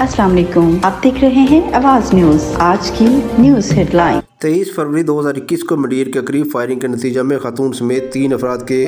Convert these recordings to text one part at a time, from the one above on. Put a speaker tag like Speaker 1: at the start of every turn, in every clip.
Speaker 1: अस्सलाम वालेकुम, आप देख रहे हैं आवाज़ न्यूज़। आज की न्यूज़ हेडलाइन।
Speaker 2: 23 फरवरी 2021 को मंडीर के करीब फायरिंग के नतीजे में खातून समेत 3 अफराद के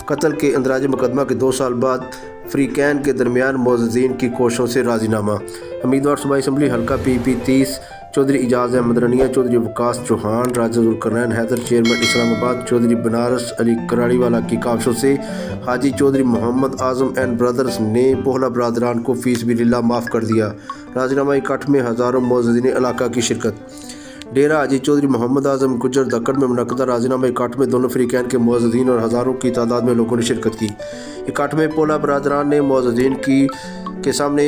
Speaker 2: कत्ल के अंदराज मुकदमा के 2 साल बाद फ्रीकैन के दरमियान मोअज़्ज़िज़ीन की कोशिशों से राजीनामा। उम्मीदवार सूबाई असम्बली हल्का PP 30 चौधरी इजाज़ अहमद रनिया, चौधरी वकास चौहान, राजा ज़ुल्करनैन हैदर चेयरमैन इस्लामाबाद, चौधरी बनारस अली कराड़ीवाला की काविशों से हाजी चौधरी मोहम्मद आज़म एंड ब्रदर्स ने पोहला बरदरान को फ़ीस बिल्लाह माफ़ कर दिया। राजीनामा इकट्ठ में हज़ारों मोअज़्ज़िज़ीन इलाका की शिरकत। डेरा हाजी चौधरी मोहम्मद आज़म गुजर दक्कड़ में मुनक़दा राजीनामा इकट्ठ में दोनों फ्रीकैन के मोअज़्ज़िज़ीन और हज़ारों की तादाद में लोगों ने शिरकत की। इकट्ठ में पोहला बरदरान ने मोअज़्ज़िज़ीन के सामने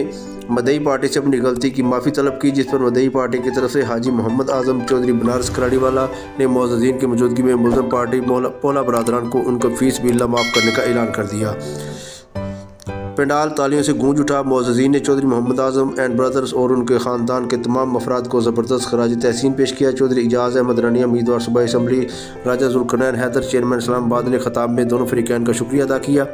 Speaker 2: मदई पार्टी से अपनी गलती की माफ़ी तलब की, जिस पर मदई पार्टी की तरफ से हाजी मोहम्मद आज़म चौधरी बनारस कराड़ीवाला ने मोअज़्ज़िज़ीन की मौजूदगी में मुल्ज़िम पार्टी पोहला बरदरान को उनका फ़ीस बिल्लाह माफ़ करने का ऐलान कर दिया। पंडाल तालियों से गूंज उठा। मोअज़्ज़िज़ीन ने चौधरी मोहम्मद आज़म एंड ब्रदर्स और उनके ख़ानदान के तमाम अफराद को ज़बरदस्त खराज तहसीन पेश किया। चौधरी इजाज़ अहमद रनिया उम्मीदवार सूबाई असम्बली, राजा ज़ुल्करनैन हैदर चेयरमैन इस्लामाबाद ने ख़िताब में दोनों फ्रीकैन का शुक्रिया अदा किया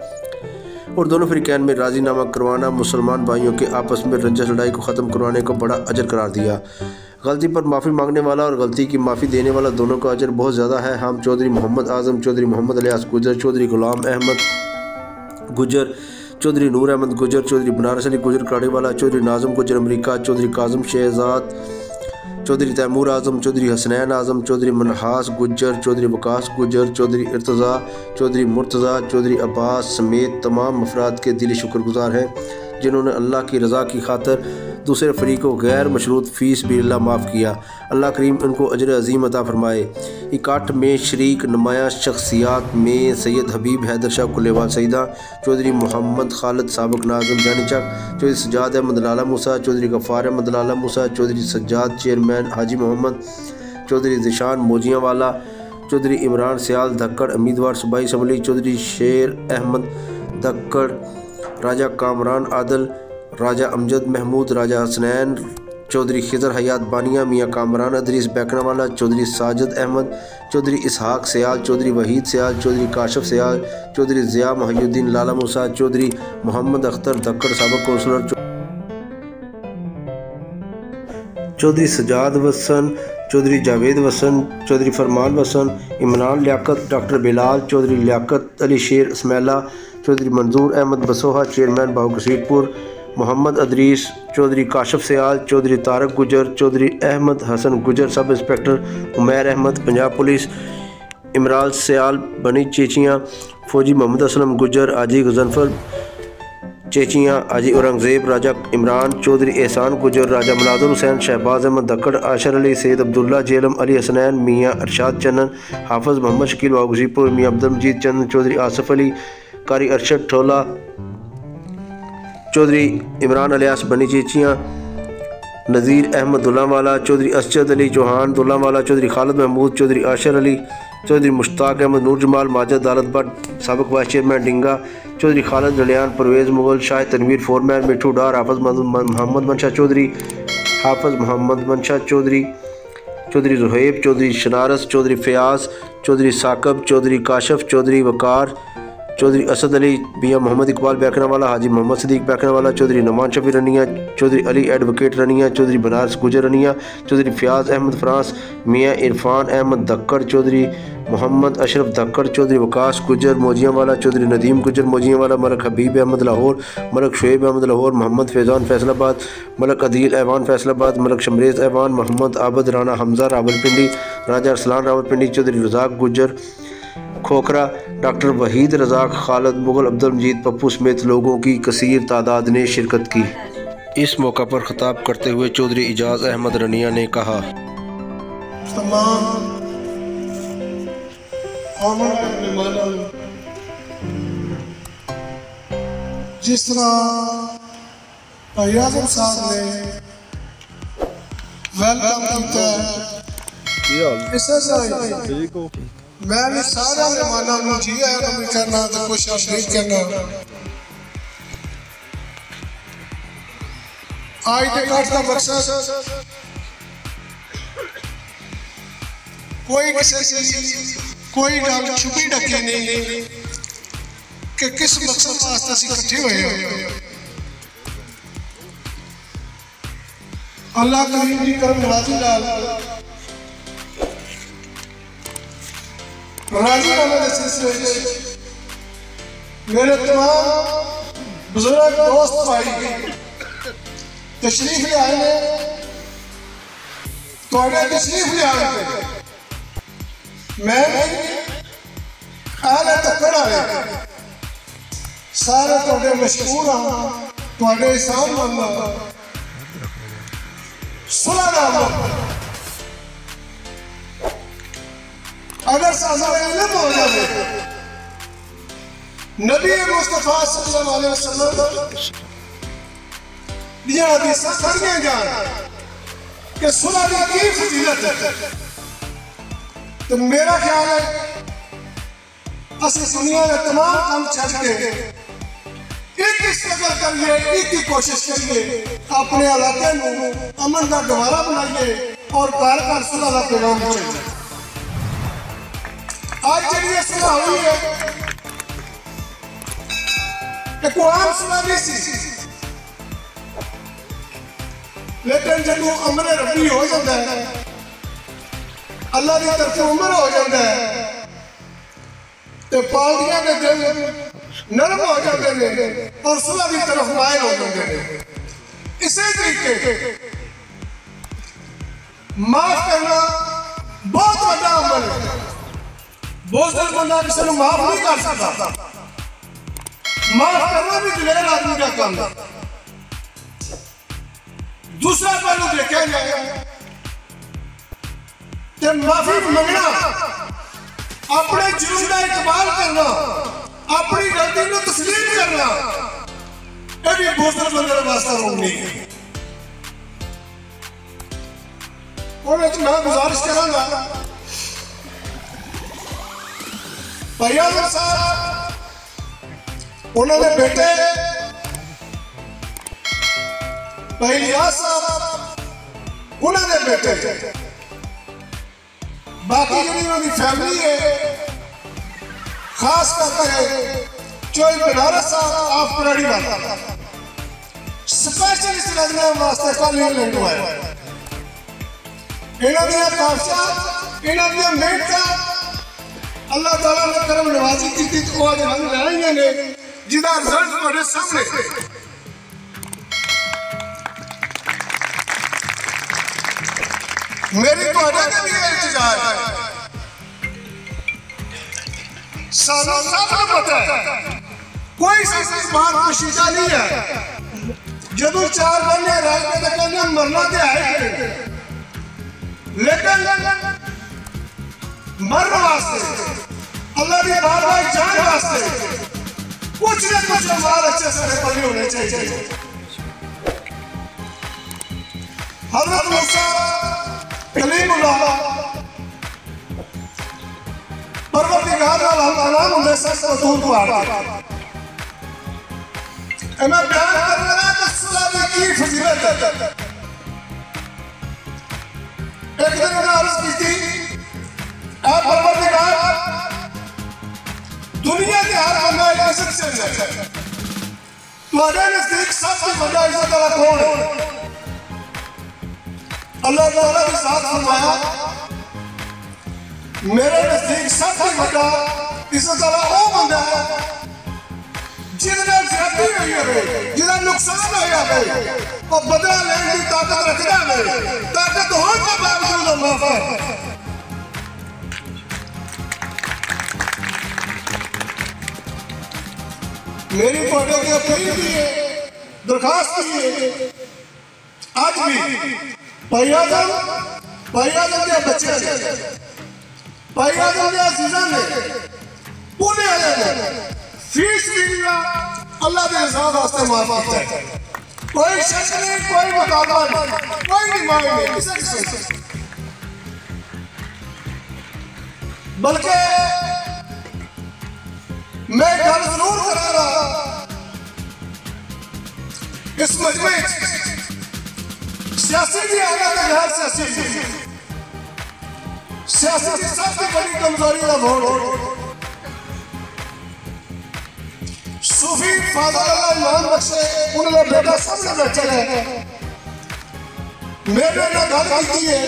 Speaker 2: और दोनों फ्रीकैन में राजीनामा करवाना मुसलमान भाइयों के आपस में रंजिश लड़ाई को ख़त्म करवाने को बड़ा अजर करार दिया। गलती पर माफ़ी मांगने वाला और गलती की माफ़ी देने वाला दोनों का अजर बहुत ज़्यादा है। हम चौधरी मोहम्मद आज़म, चौधरी मोहम्मद इलियास गुजर, चौधरी गुलाम अहमद गुजर, चौधरी नूर अहमद गुजर, चौधरी बनारस अली गुजर कराड़ीवाला, चौधरी नाज़म गुजर अमरीका, चौधरी काज़म शहजाद, चौधरी तैमूर आज़म, चौधरी हसनैन आज़म, चौधरी मनहास गुजर, चौधरी वकास गुजर, चौधरी इर्तज़ा, चौधरी मुर्तज़ा, चौधरी अब्बास समेत तमाम अफराद के दिली शुक्रगुजार हैं जिन्होंने अल्लाह की रज़ा की खातर दूसरे फरीक को गैर मशरूत फ़ीस बिल्लाह माफ़ किया। अल्लाह करीम उनको अजर अज़ीम अता फ़रमाए। इकट्ठ में शरीक नुमाया शख्सियात में सैयद हबीब हैदर शाह कुल्लेवाल सईदा, चौधरी मोहम्मद खालिद साबिक नाज़िम जानीचक, चौधरी सज्जाद अहमद लाला मूसा, चौधरी गफ़ार अहमद लाला मूसा, चौधरी सज्जाद चेयरमैन हाजी मोहम्मद, चौधरी ज़िशान मोजियावाला, चौधरी इमरान सियाल दक्कड़ उम्मीदवार सूबाई असम्बली, चौधरी शेर अहमद दक्कड़, राजा कामरान आदल, राजा अमजद महमूद, राजा हसनैन, चौधरी खिजर हयात बानिया, मियाँ कामरान अदरीस बैकनावाला, चौधरी साजिद अहमद, चौधरी इसहाक सियाल, चौधरी वहीद सियाल, चौधरी काशफ सियाल, चौधरी ज़िया मोहिउद्दीन लाला मूसा, चौधरी मोहम्मद अख्तर दक्कड़ साबिक कौंसलर, चौधरी सजाद वसन, चौधरी जावेद वसन, Chaudhry Farman Wasan, Imran Liaquat, doctor Bilal, Chaudhry Liaquat Ali Sher Ismaila, Chaudhry Manzoor Ahmed Basoha chairman Bahukasirpur, Mohammad Idrees, Chaudhry Kashaf Sial, Chaudhry Tariq Gujjar, Chaudhry Ahmed Hassan Gujjar sub inspector, Umair Ahmed Punjab police, Imran Sial Bani Chechian, फौजी मोहम्मद असलम गुजर, आजी गजनफर चेचियाँ, आजी औरंगज़ेब, राजा इमरान, चौधरी एहसान गुजर, राजा मुनादुल हुसैन, शहबाज अहमद दक्कड़, आशर अली, सैयद अब्दुल्ला जेलम, अली हसनैन, मियाँ अरशाद चन्नन, हाफिज़ मोहम्मद शकील बाहुकसीरपुर, मियाँ अब्दुल मजीद चंद, चौधरी आसफ़ अली, कारी अरशद ठोला, चौधरी इमरान इलियास बनी चेचियाँ, नज़ीर अहमद दुल्लावाला, चौधरी असजद अली चौहान दुल्लावाला, चौधरी खालिद महमूद, चौधरी आशर अली, चौधरी मुश्ताक अहमद, नूर जमाल, माजिद अदालत भट्ट साबिक vice chairman डिंगा, Chaudhary Khalid रलियान, Parvez Mughal, Shahid Tanveer foreman, मिठू डार, हाफिज़ मोहम्मद मनशा चौधरी, हाफिज़ मोहम्मद मनशा चौधरी, चौधरी ज़ुहैब, चौधरी शनारस, चौधरी फ़याज़, चौधरी साकब, चौधरी काशफ, चौधरी वकार, चौधरी असद अली, मियाँ मोहम्मद इकबाल बैकनावाला, हाजी मोहम्मद सदीक बैकनावाला, चौधरी नुमान शफी रनिया, चौधरी अली एडवोकेट रनिया, चौधरी बनारस गुजर रनिया, चौधरी फ़याज़ अहमद फ्रांस, मियाँ इरफान अहमद दक्कड़, चौधरी मोहम्मद अशरफ दक्कड़, चौधरी वकास गुजर मोजियावाला, चौधरी नदीम गुजर मोजियावाला, मलक हबीब अहमद लाहौर, मलक शुएब अहमद लाहौर, मोहम्मद फैज़ान फैसलाबाद, मलक अदील ऐवान फैसलाबाद, मलक शमरेज़ ऐवान, मोहम्मद आबद राना हमज़ा रावलपिंडी, राजा अरसलान रावलपिंडी, चौधरी रज़ाक गुजर खोखरा, डॉक्टर वहीद रज़ाक, खालिद मुगल, अब्दुल मजीद पप्पू समेत लोगों की कसीर तादाद ने शिरकत की। इस मौका पर खिताब करते हुए चौधरी इजाज़ अहमद रनिया ने कहा,
Speaker 3: जिस तरह आज़म साहब ने वेलकम किया, मैं भी सारा मेहमानों को जी आया भी करना तो कोशिश नहीं करना। आज के काट का मकसद कोई कोई गल छुपी ढकी नहीं कि किस मकसद वास्ते इकट्ठे हुए। अल्लाह करीम की करम नवाजी राजीनामे के सिलसिले मेरे तमाम बुजुर्ग दोस्त भाई तशरीफ ले आए हैं। थोड़े तशरीफ ले आए मैं आले तक रहे सारे थोड़े मशहूर हाँ थोड़े एहसान मंदा सुना अगर साजा इल्म हो जाए नबी मुस्तफा सल्लल्लाहु अलैहि वसल्लम दिया हदीसां खड़ियां जान कि सुना दी की फजीलत है। तो मेरा ख्याल है असि दुनिया में तमाम काम छड़ के एक स्ट्रगल करिए, एक ही कोशिश करिए, अपने इलाके में अमन का गवारा बनाइए और घर घर सुलह का पैगाम पहुंचाइए। आज जी सुलह हुई है एक आम सुलह नहीं सी, लेकिन जब अमर रबी हो जाता है अल्लाह की तरफ उमर हो जाता है तो पार्टियां के दिल नरम हो जाते हैं और सुलह की तरफ मायल हो जाते हैं। इसी तरीके माफ करना बहुत बड़ा अमल है। बोझल बंदा किसी को माफ नहीं कर सकता, माफ करना भी दिलेर आदमी का काम है। दूसरा पहलू देखा जाए कि माफी मंगना, अपने जुर्म का इकबाल करना, अपनी गलती को तस्लीम करना, ये भी बोझल बंदे का वास्ता रोक नहीं है। और मैं गुजारिश करूंगा भाई आजम साहब उन्होंने बेटे भाई लियाज साहब उन्होंने बेटे बाकी जी उन्होंने फैमिली है खास करके चोई बनारस साहब आप पराड़ी वाला स्पेशल इस लगने वास्ते कल नहीं लेंगे आए इन्होंने काफिया इन्होंने मेहनत अल्लाह ताला ने करम नवाजी की थी तो आज हम लाएंगे ने जिदा रिजल्ट हमारे सामने मेरी तो अदा भी इंतजार है। सालों सबको पता है कोई इस बार पोशीदा नहीं है। जब चार बने रात में कहने मरना तो है लेकिन मरने वास्ते अल्लाह की बारगाह जान वास्ते कुछ न कुछ हमारे अच्छे से पले होने चाहिए। हज़रत मूसा कलीमुल्लाह परवरदिगार का नाम होने से रसूल को आता मैं बयान कर रहा कि सुलह की फजीलत है। एक दिन मैंने अर्ज की थी परवरदिगार दुनिया के हर बंदा इज्जत से है तुम्हारे नजदीक सबसे बड़ा इज्जत वाला कौन है? अल्लाह ताला के साथ फरमाया मेरे नजदीक सबसे बड़ा इज्जत वाला वो बंदा है जिन्हें ज्यादती हुई है, जिन्हें नुकसान होया है और बदला लेने की ताकत रखता है, ताकत होने के बावजूद माफ है। मेरी फोटो की अपील भी है, दरखास्त भी है। आज भी भाई आजम के बच्चे ने भाई आजम के अजीजा ने पूरे फीस भी दिया अल्लाह के हिसाब वास्ते माफ किया है। कोई शक नहीं, कोई मुकाबला नहीं, कोई डिमांड नहीं किसी किस्म से, बल्कि मैं घर जरूर करा रहा इस मजमे सियासी भी आगे का गैर सियासी की सबसे बड़ी कमजोरी का वोट सूफी फादर अल्लाह इमाम बख्शे उन्होंने बेटा सबसे बैठे हैं मेरे ने गल की है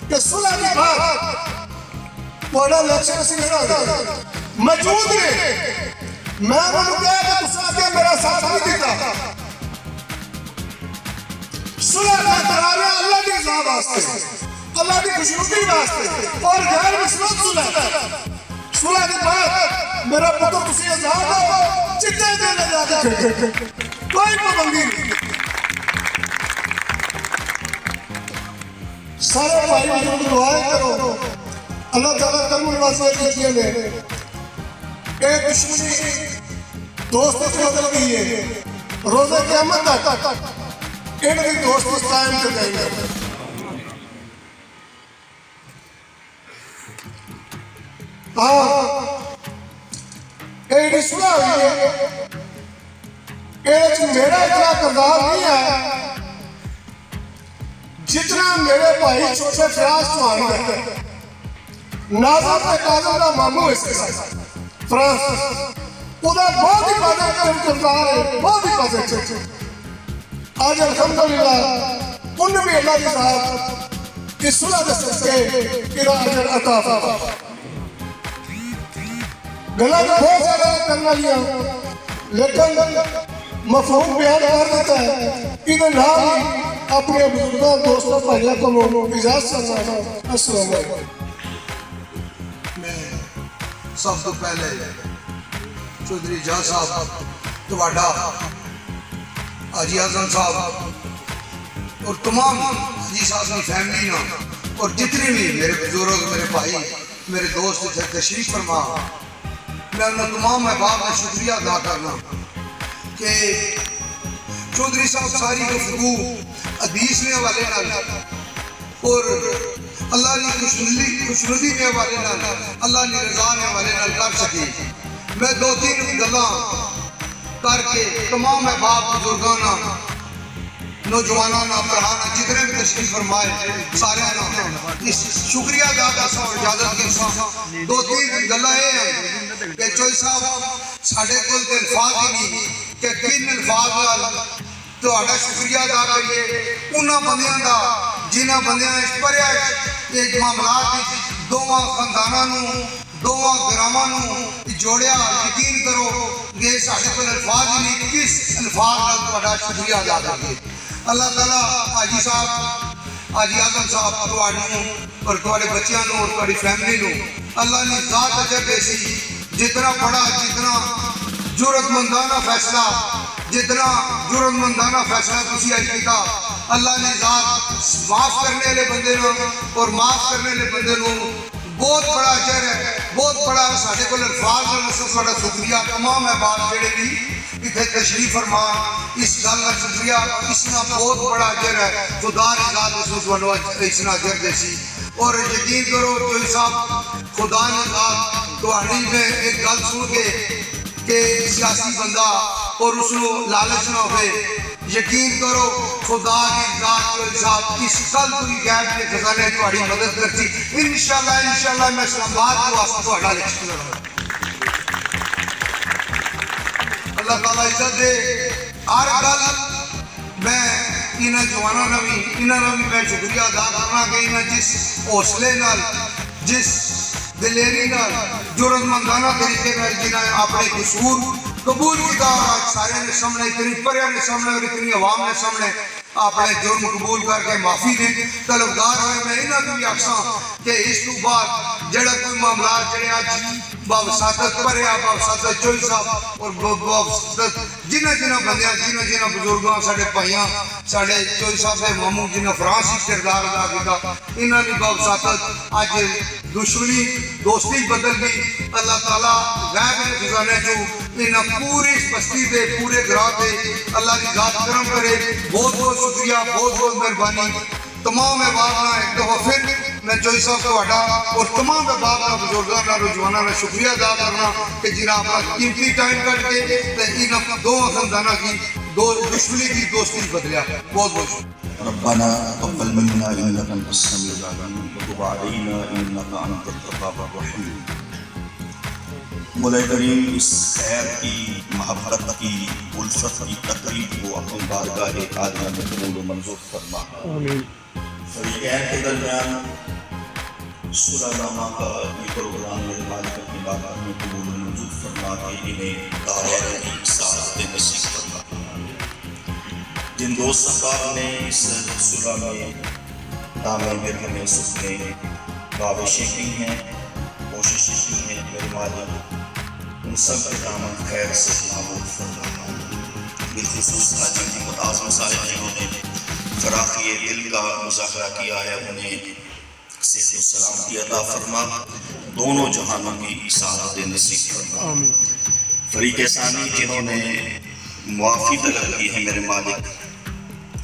Speaker 3: कि सुलह के बाद बड़ा इलेक्शन से मौजूद ने मैं उन्होंने कहा कि तुसा के मेरा साथ नहीं देता सुलह का करार अल्लाह की रज़ा वास्ते अल्लाह की खुशनुदी वास्ते और गैर मुस्लिम सुलह के बाद मेरा पुत्र तुसी आजाद हो जितने दिन आजाद कोई पाबंदी नहीं सारे भाई बहनों को दुआएं करो अल्लाह ताला करम नवाज़ कीजिए ने एक दुश्मनी दोस्त से बदल गई है रोज़े क़यामत तक इनकी दोस्ती कायम कर जाएंगे। हाँ एक सुलह हुई है मेरा इतना किरदार नहीं है जितना मेरे भाई छोटे फराज चौहान है नाज़र के काज़म का मामू इसके साथ फ्रांस उधर बहुत ही किरदार है बहुत ही पॉजिटिव आज अल्हम्दुलिल्लाह उन भी अल्लाह के साथ इस सुलह के सदक़े इरा अजर अता फरमा गलत बहुत ज्यादा करना लिया लेकिन मफहूम बयान कर देता है इधर नाम ही अपने बुजुर्गों दोस्तों भाइयों को इजाजत चाहता हूं। अस्सलाम वालेकुम।
Speaker 4: मैं सब तो पहले चौधरी जहां साहब तुहाडा हाजी आजम साहब और तमाम हाजी साहब की फैमिली ना और जितने भी मेरे बुजुर्ग मेरे भाई मेरे दोस्त इतने तशरीफ फरमा मैं उन तमाम अहबाब का शुक्रिया अदा करना कि चौधरी साहब सारी गुफ्तगू हदीस के हवाले और अल्लाह की खुशनुदी के हवाले अल्लाह की रज़ा के हवाले कर सके। मैं दो तीन गल्लां करके तमाम अहबाब बुजुर्गों नौजवानों भराना जितने भी तशरीफ फरमाए सारे शुक्रिया अदा करसा और इजाजत गिरसा। दो तीन गल्लां ये हैं कि चौधरी साहब साढ़े कोल ते अल्फाज ही नहीं कि किन अल्फाज नाल तुहाडा शुक्रिया अदा करिए उन्हां बंदियां दा जिन्हां बंदियां इस भरिया एक मामलात दोवां खानदानां नूं दोवां ग्रामां नूं जोड़िया। यकीन करो कि साढ़े कोल अल्फाज ही नहीं किस अल्फाज नाल तुहाडा शुक्रिया अदा करिए। अल्लाह ताला हाजी साहब हाजी आजम साहब तुहानूं और तुहाडे बच्चियां नूं और तुहाडी फैमिली नूं अल्लाह ने ज़ात अजर देसी जितना बड़ा जितना जुर्रतमंदाना फैसला जितना जुर्रतमंदाना फैसला तुसी आज किया अल्लाह ने ज़ात माफ़ करने वाले बंदे नूं और माफ़ करने वाले बंदे नूं बहुत बड़ा अजर है बहुत बड़ा साढ़े को अल्फाज थोड़ा शुक्रिया तमाम अहबाब जेड़े भी इतने तशरीफ फरमा इस गल का शुक्रिया इसना बहुत बड़ा अजर है खुदा ने ज़ात इसना अजर देसी। और यकीन करो चौधरी साहब खुदा ने ज़ात तुहाडी में एक गल सुन के कि सियासी बंदा और उसको लालच ना हो यकीन करो खुदा की ज़ात चौधरी साहब इस कल पूरी गैप के खजाने तुहाडी मदद करती इंशाअल्लाह इंशाअल्लाह मैं इस्लामाबाद के वास्ते तुहाडा इलेक्शन लड़ूंगा। अल्लाह ताला इज्जत दे हर गल मैं इन्हां जवानों ने भी इन्होंने भी मैं शुक्रिया अदा करना कि इन्हें जिस हौसले नाल जिस दिलेरी नाल जुर्रतमंदाना तरीके नाल जिन्हें अपने कसूर कबूल किया आज सारे ने सामने इतनी परिया ने सामने और इतनी अवाम ने सामने अपने जुर्म कबूल करके माफ़ी दे तलबदार हुए। मैं इन्होंने भी आखसा कि इस तो बाद जड़ा कोई मामला जड़े अज बावसादत भरिया बावसादत चौधरी साहब और बावसादत जिन्हें जिन्हें बंदियां जिन्हें जिन्हें बुजुर्गों साढ़े भाइयों साढ़े चौधरी साहब के मामू जिन्हें फ्रांस किरदार अदा किया इन्होंने बावसादत अज दुश्मनी दोस्ती बदल गई। अल्लाह ताला गैब के खजाने जो इन्हें पूरी बस्ती के पूरे ग्राह से अल्लाह की ज़ात करम करे। बहुत बहुत शुक्रिया बहुत बहुत मेहरबानी तमाम अहबाब का एक दफ़ा फिर मैं चौधरी साहब तुहाडा और तमाम अहबाब का बुजुर्गों का नौजवानों का शुक्रिया अदा करना कि जिन्हें अपना कीमती टाइम कट के इन दो खानदाना की दो दुश्मनी की दोस्ती बदलिया। बहुत बहुत
Speaker 5: रब्बना तक़ब्बल मिन्ना इन्नका अंतस समीउल अलीम व तुब अलैना इन्नका अंतत तव्वाबुर रहीम। मौला करीम इस खैर की, मोहब्बत की, उल्फत की तकरीब को अपनी बारगाह आलिया में कबूल व मंजूर फरमा। फरीकैन के दरमियान सुलहनामा का ये प्रोग्राम मेरे मालिक अपनी बारगाह में कबूल व मंजूर फरमा के इन्हें दायरे की साथ नसीब फरमा। जिन दोस्त अहबाब ने इस सुलह में नामे में सुखने काविशें की हैं, कोशिशें की हैं, मेरे मालिक उन सब के दामन खैर से मामूल फरमा। बिलखुसूस हाजी मुताज़ साहिब जिन्होंने फराखी दिल का मुज़ाहरा किया है, उन्हें सेहत व सलामती अता फरमा, दोनों जहानों की इसाअत नसीब फरमा। फरीक सानी जिन्होंने मुआफ़ी तलब की है, मेरे मालिक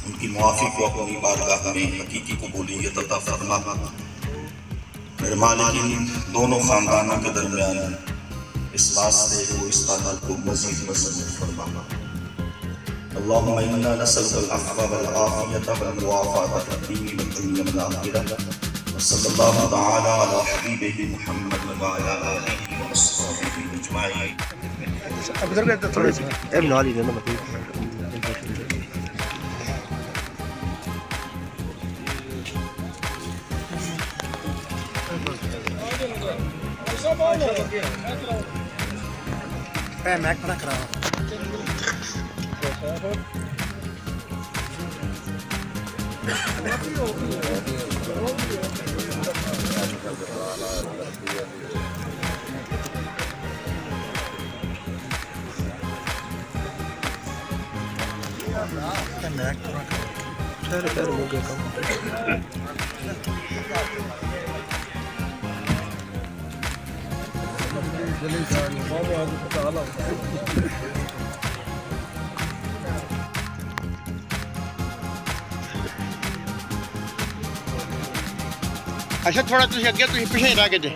Speaker 5: उनकी मुआफ़ी को अपनी बारगाह में हकीकी कबूलियत अता फरमा। मेरे मालिक इन दोनों ख़ानदानों के दरमियान इस वास्ते को, इस ताल्लुक़ को मज़ीद मज़बूत फरमा। अल्लाहुम्मा इन्ना नसअलुकल अफ़्वा वल आफ़ियता वल मुआफ़ाता फ़ीद-दीन वद दुनिया वल आख़िरह। सल्लल्लाहु तआला अला हबीबिही मुहम्मद व अला आलिहि व अस्हाबिही अजमाईन। अब इधर गए थोड़े से ए बना ली ना मतलब मैक पड़ा करा हो गया काम। अच्छा थोड़ा तुम अगे तुम पिछले रह गए।